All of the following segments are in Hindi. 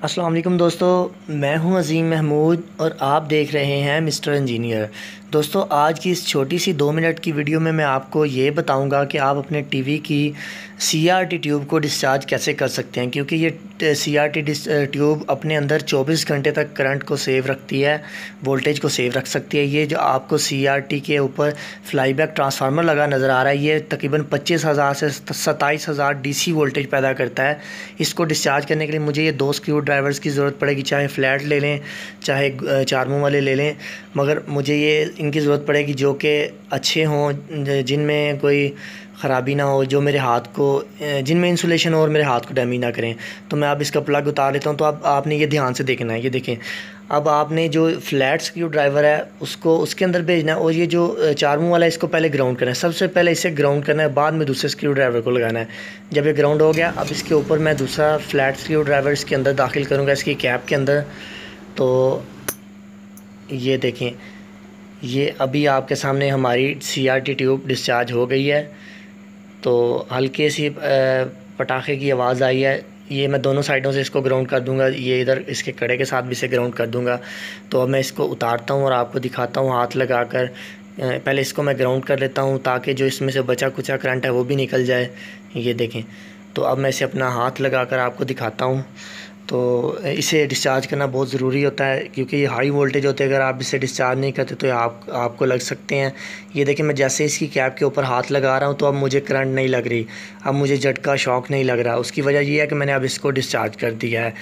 अस्सलाम वालेकुम दोस्तों, मैं हूं अज़ीम महमूद और आप देख रहे हैं मिस्टर इंजीनियर। दोस्तों, आज की इस छोटी सी 2 मिनट की वीडियो में मैं आपको ये बताऊंगा कि आप अपने टीवी की सीआरटी ट्यूब को डिस्चार्ज कैसे कर सकते हैं, क्योंकि ये सीआरटी ट्यूब अपने अंदर 24 घंटे तक करंट को सेव रखती है, वोल्टेज को सेव रख सकती है। ये जो आपको सीआरटी के ऊपर फ्लाईबैक ट्रांसफार्मर लगा नज़र आ रहा है, ये तकरीबन 25,000 से 27,000 डीसी वोल्टेज पैदा करता है। इसको डिस्चार्ज करने के लिए मुझे ये 2 स्क्रू ड्राइवर्स की ज़रूरत पड़ेगी, चाहे फ्लैट ले लें चाहे 4 मुँह वाले ले लें, मगर मुझे ये इनकी ज़रूरत पड़ेगी जो कि अच्छे हों, जिनमें कोई ख़राबी ना हो, जो मेरे हाथ को जिनमें इंसुलेशन हो और मेरे हाथ को डैमेज ना करें। तो मैं अब इसका प्लग उतार लेता हूँ। तो अब आपने ये ध्यान से देखना है, ये देखें। अब आपने जो फ्लैट स्क्रू ड्राइवर है उसको उसके अंदर भेजना है, और ये जो 4 मुँह वाला है इसको पहले ग्राउंड करना है। सबसे पहले इसे ग्राउंड करना है, बाद में दूसरे स्क्रू ड्राइवर को लगाना है। जब ये ग्राउंड हो गया, अब इसके ऊपर मैं दूसरा फ्लैट स्क्रू ड्राइवर इसके अंदर दाखिल करूँगा, इसकी कैप के अंदर। तो ये देखें, ये अभी आपके सामने हमारी सीआरटी ट्यूब डिस्चार्ज हो गई है। तो हल्के सी पटाखे की आवाज़ आई है। ये मैं दोनों साइडों से इसको ग्राउंड कर दूंगा, ये इधर इसके कड़े के साथ भी इसे ग्राउंड कर दूंगा। तो अब मैं इसको उतारता हूँ और आपको दिखाता हूँ हाथ लगाकर। पहले इसको मैं ग्राउंड कर लेता हूँ ताकि जो इसमें से बचा कुचा करंट है वो भी निकल जाए। ये देखें। तो अब मैं इसे अपना हाथ लगाकर आपको दिखाता हूँ। तो इसे डिस्चार्ज करना बहुत ज़रूरी होता है, क्योंकि ये हाई वोल्टेज होते हैं। अगर आप इसे डिस्चार्ज नहीं करते तो आपको लग सकते हैं। ये देखिए, मैं जैसे इसकी कैप के ऊपर हाथ लगा रहा हूँ तो अब मुझे करंट नहीं लग रही, अब मुझे झटका शॉक नहीं लग रहा। उसकी वजह ये है कि मैंने अब इसको डिस्चार्ज कर दिया है।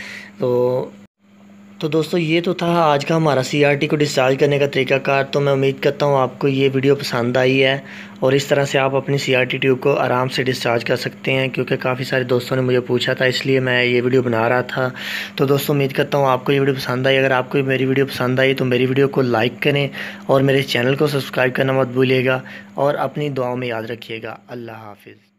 तो दोस्तों, ये तो था आज का हमारा सीआरटी को डिस्चार्ज करने का तरीकाकार। तो मैं उम्मीद करता हूँ आपको ये वीडियो पसंद आई है, और इस तरह से आप अपनी सीआरटी ट्यूब को आराम से डिस्चार्ज कर सकते हैं, क्योंकि काफ़ी सारे दोस्तों ने मुझे पूछा था, इसलिए मैं ये वीडियो बना रहा था। तो दोस्तों, उम्मीद करता हूँ आपको ये वीडियो पसंद आई। अगर आपको मेरी वीडियो पसंद आई तो मेरी वीडियो को लाइक करें और मेरे चैनल को सब्सक्राइब करना मत भूलिएगा, और अपनी दुआओं में याद रखिएगा। अल्लाह हाफिज़।